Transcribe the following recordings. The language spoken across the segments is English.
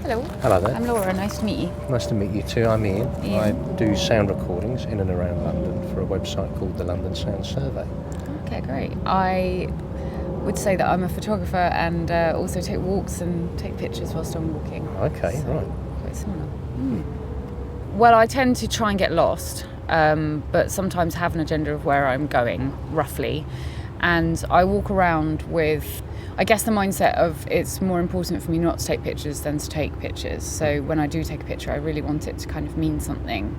Hello. Hello there. I'm Laura, nice to meet you. Nice to meet you too. I'm Ian. Ian. I do sound recordings in and around London for a website called the London Sound Survey. Okay, great. I would say that I'm a photographer and also take walks and take pictures whilst I'm walking. Okay, so, right. Quite similar. Well, I tend to try and get lost, but sometimes have an agenda of where I'm going, roughly. And I walk around with, I guess, the mindset of it's more important for me not to take pictures than to take pictures. So when I do take a picture, I really want it to kind of mean something.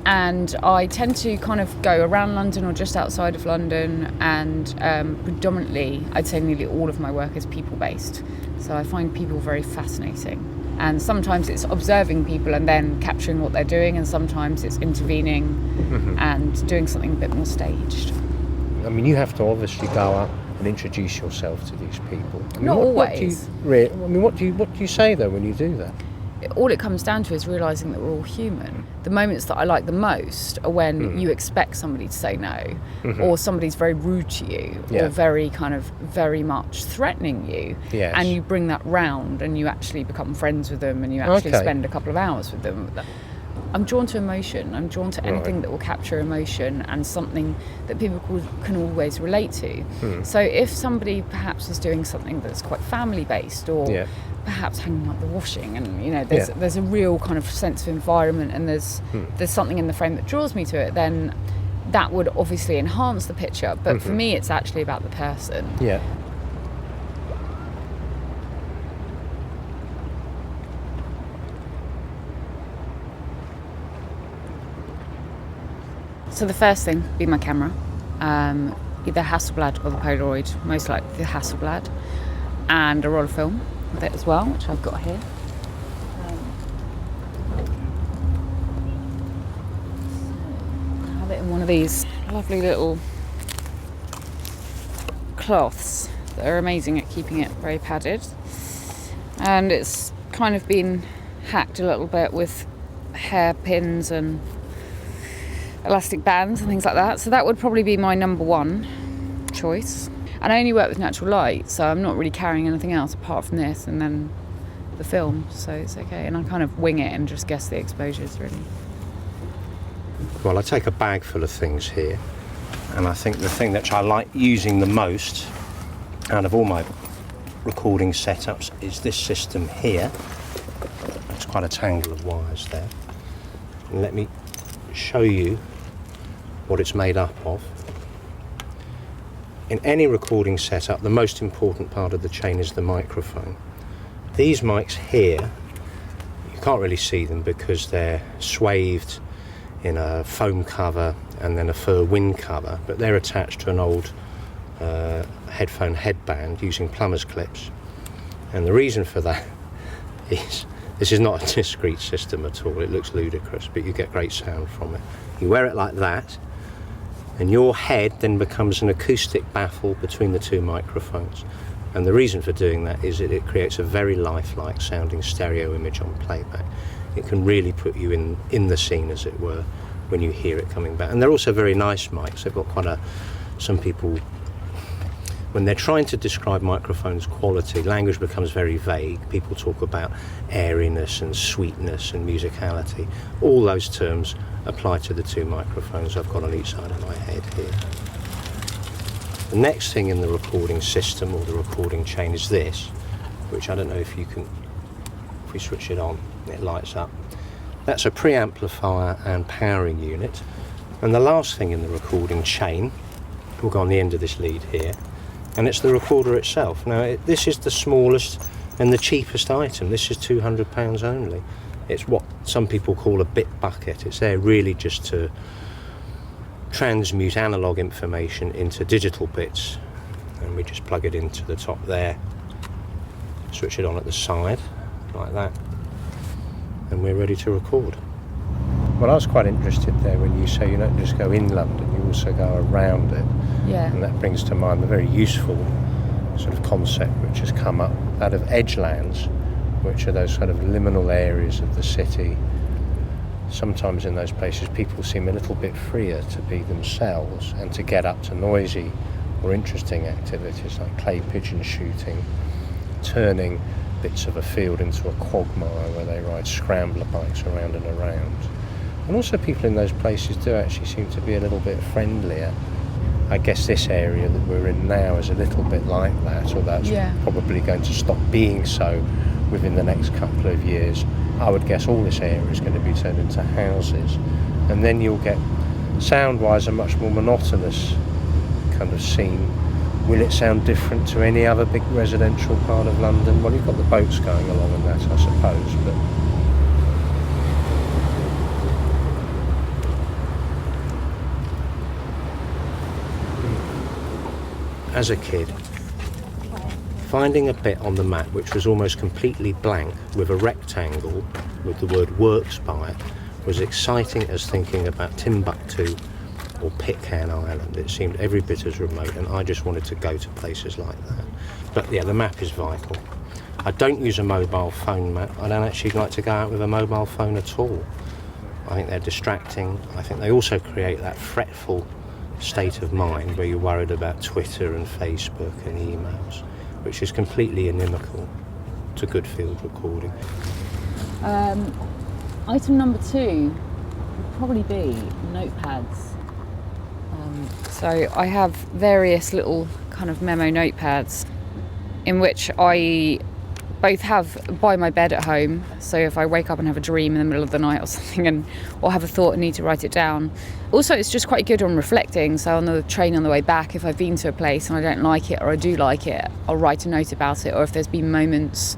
And I tend to kind of go around London or just outside of London, and predominantly, I'd say nearly all of my work is people-based. So I find people very fascinating. And sometimes it's observing people and then capturing what they're doing, and sometimes it's intervening and doing something a bit more staged. I mean, you have to obviously go up and introduce yourself to these people. I mean, Not always. What do you say though when you do that? All it comes down to is realising that we're all human. The moments that I like the most are when you expect somebody to say no, or somebody's very rude to you, or very much threatening you, and you bring that round and you actually become friends with them and you actually spend a couple of hours with them. I'm drawn to emotion. I'm drawn to anything that will capture emotion and something that people can always relate to. So if somebody perhaps is doing something that's quite family-based, or perhaps hanging up the washing, and there's a real kind of sense of environment, and there's something in the frame that draws me to it, then that would obviously enhance the picture. But for me, it's actually about the person. Yeah. So the first thing would be my camera, either Hasselblad or the Polaroid, most likely the Hasselblad, and a roll of film with it as well, which I've got here. I have it in one of these lovely little cloths that are amazing at keeping it very padded. And it's kind of been hacked a little bit with hairpins and elastic bands and things like that. So that would probably be my number one choice. And I only work with natural light, so I'm not really carrying anything else apart from this and then the film, so it's okay. And I kind of wing it and just guess the exposures, really. Well, I take a bag full of things here, and I think the thing that I like using the most out of all my recording setups is this system here. It's quite a tangle of wires there. And let me show you what it's made up of. In any recording setup, the most important part of the chain is the microphone. These mics here, you can't really see them because they're swathed in a foam cover and then a fur wind cover, but they're attached to an old headphone headband using plumber's clips. And the reason for that is this is not a discrete system at all. It looks ludicrous, but you get great sound from it. You wear it like that, and your head then becomes an acoustic baffle between the two microphones. And the reason for doing that is that it creates a very lifelike sounding stereo image on playback. It can really put you in the scene, as it were, when you hear it coming back. And they're also very nice mics. They've got some people, when they're trying to describe microphones' quality, language becomes very vague. People talk about airiness and sweetness and musicality. All those terms apply to the two microphones I've got on each side of my head here. The next thing in the recording system or the recording chain is this, which I don't know if we switch it on, it lights up. That's a preamplifier and powering unit. And the last thing in the recording chain will go on the end of this lead here, and it's the recorder itself. Now, this is the smallest and the cheapest item. This is £200 only. It's what some people call a bit bucket. It's there really just to transmute analog information into digital bits. And we just plug it into the top there, switch it on at the side, like that, and we're ready to record. Well, I was quite interested there when you say you don't just go in London, you also go around it. Yeah. And that brings to mind the very useful sort of concept which has come up out of edgelands, which are those sort of liminal areas of the city. Sometimes in those places people seem a little bit freer to be themselves and to get up to noisy or interesting activities like clay pigeon shooting, turning bits of a field into a quagmire where they ride scrambler bikes around and around. And also people in those places do actually seem to be a little bit friendlier. I guess this area that we're in now is a little bit like that, although it's probably going to stop being so within the next couple of years. I would guess all this area is going to be turned into houses, and then you'll get, sound-wise, a much more monotonous kind of scene. Will it sound different to any other big residential part of London? Well, you've got the boats going along and that, I suppose, but... As a kid, finding a bit on the map which was almost completely blank with a rectangle with the word works by it was exciting as thinking about Timbuktu or Pitcairn Island. It seemed every bit as remote, and I just wanted to go to places like that. But yeah, the map is vital. I don't use a mobile phone map. I don't actually like to go out with a mobile phone at all. I think they're distracting. I think they also create that fretful state of mind where you're worried about Twitter and Facebook and emails, which is completely inimical to good field recording. Item number 2 would probably be notepads. So I have various little kind of memo notepads in which I both have by my bed at home, so if I wake up and have a dream in the middle of the night or something, or have a thought and need to write it down. Also, it's just quite good on reflecting, so on the train on the way back, if I've been to a place and I don't like it or I do like it, I'll write a note about it, or if there's been moments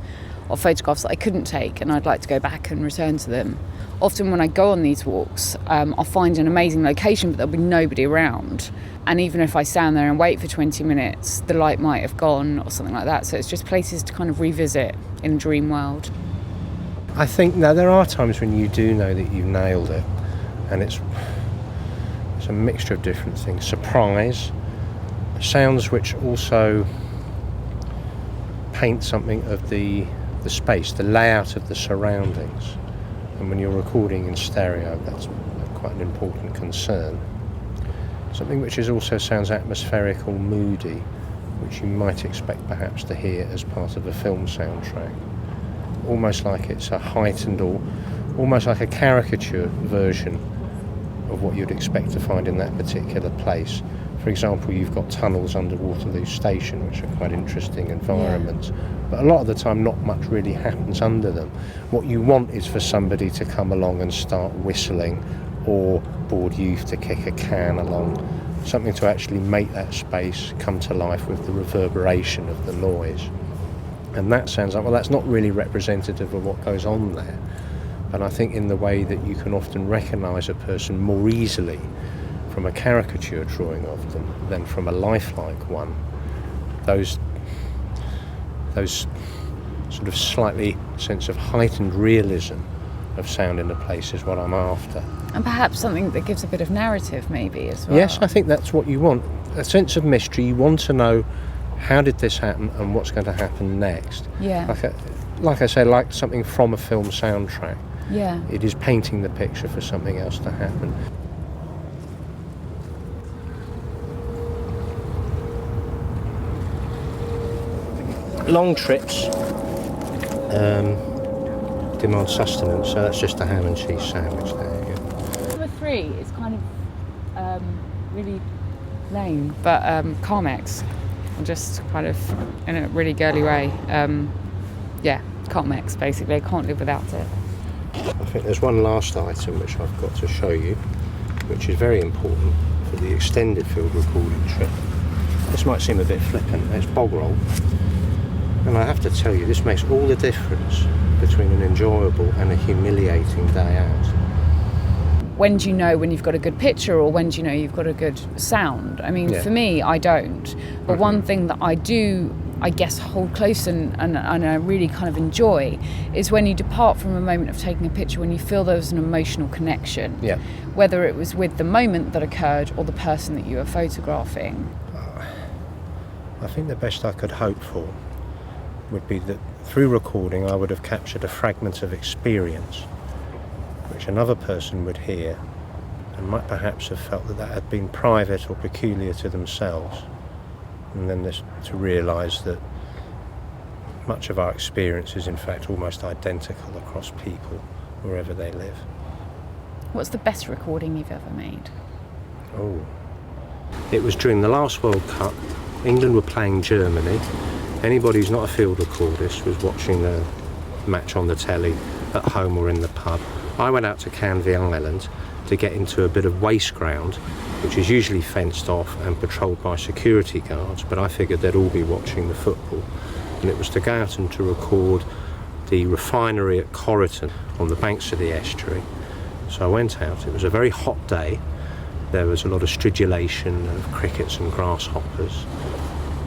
or photographs that I couldn't take and I'd like to go back and return to them. Often when I go on these walks, I'll find an amazing location, but there'll be nobody around. And even if I stand there and wait for 20 minutes, the light might have gone or something like that. So it's just places to kind of revisit in a dream world. I think now there are times when you do know that you've nailed it, and it's a mixture of different things. Surprise, sounds which also paint something of the space, the layout of the surroundings. And when you're recording in stereo, that's quite an important concern. Something which is also sounds atmospheric or moody, which you might expect perhaps to hear as part of a film soundtrack. Almost like it's a heightened or almost like a caricature version of what you'd expect to find in that particular place. For example, you've got tunnels under Waterloo Station, which are quite interesting environments, but a lot of the time not much really happens under them. What you want is for somebody to come along and start whistling, or bored youth to kick a can along, something to actually make that space come to life with the reverberation of the noise. And that sounds like, well, that's not really representative of what goes on there. But I think in the way that you can often recognise a person more easily from a caricature drawing of them than from a lifelike one, those sort of slightly sense of heightened realism of sound in a place is what I'm after. And perhaps something that gives a bit of narrative maybe as well. Yes, I think that's what you want. A sense of mystery. You want to know, how did this happen and what's going to happen next? Yeah. Like I say, like something from a film soundtrack. Yeah. It is painting the picture for something else to happen. Long trips demand sustenance, so that's just a ham and cheese sandwich there. Yeah. Number 3 is kind of really lame, but Carmex, just kind of in a really girly way. Carmex basically. I can't live without it. I think there's one last item which I've got to show you, which is very important for the extended field recording trip. This might seem a bit flippant, it's bog roll. And I have to tell you, this makes all the difference between an enjoyable and a humiliating day out. When do you know when you've got a good picture, or when do you know you've got a good sound? I mean, for me, I don't. But one thing that I do, I guess, hold close and I really kind of enjoy is when you depart from a moment of taking a picture, when you feel there was an emotional connection. Yeah. Whether it was with the moment that occurred or the person that you were photographing. I think the best I could hope for would be that through recording I would have captured a fragment of experience which another person would hear and might perhaps have felt that had been private or peculiar to themselves, and then to realise that much of our experience is in fact almost identical across people, wherever they live. What's the best recording you've ever made? Oh, it was during the last World Cup. England were playing Germany. Anybody who's not a field recordist was watching the match on the telly at home or in the pub. I went out to Canvey Island to get into a bit of waste ground, which is usually fenced off and patrolled by security guards, but I figured they'd all be watching the football. And it was to go out and to record the refinery at Corriton on the banks of the estuary. So I went out. It was a very hot day. There was a lot of stridulation of crickets and grasshoppers,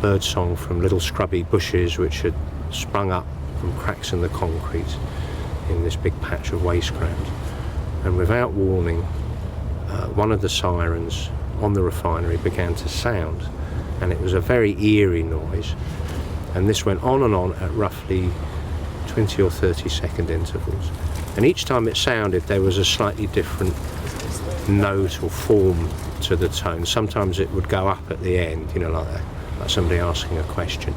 birdsong from little scrubby bushes which had sprung up from cracks in the concrete in this big patch of waste ground. And without warning, one of the sirens on the refinery began to sound, and it was a very eerie noise. And this went on and on at roughly 20 or 30 second intervals. And each time it sounded, there was a slightly different note or form to the tone. Sometimes it would go up at the end, you know, like somebody asking a question,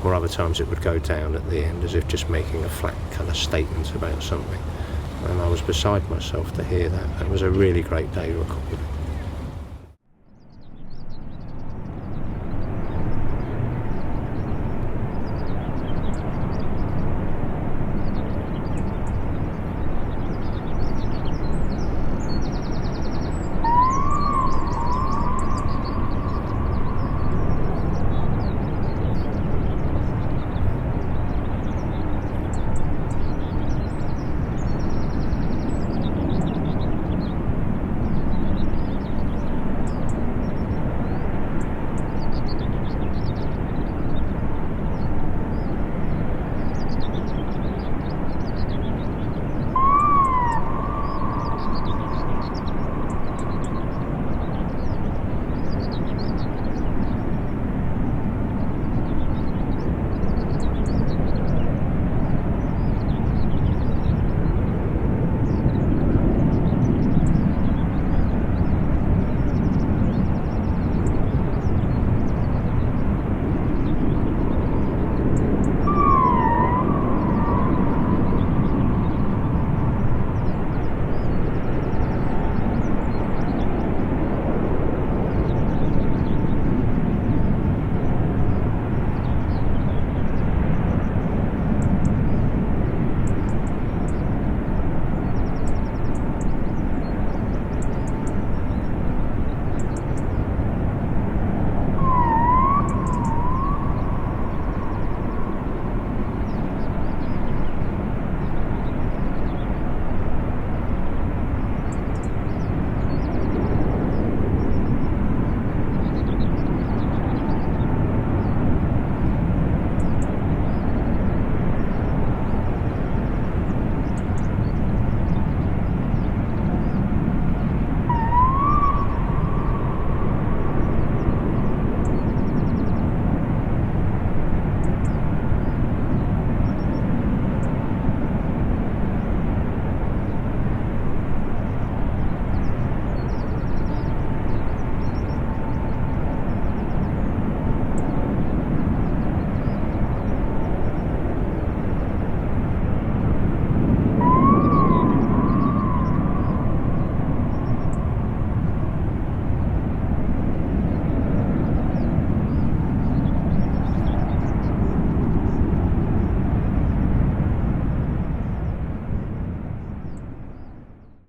or other times it would go down at the end as if just making a flat kind of statement about something. And I was beside myself to hear that. It was a really great day recording.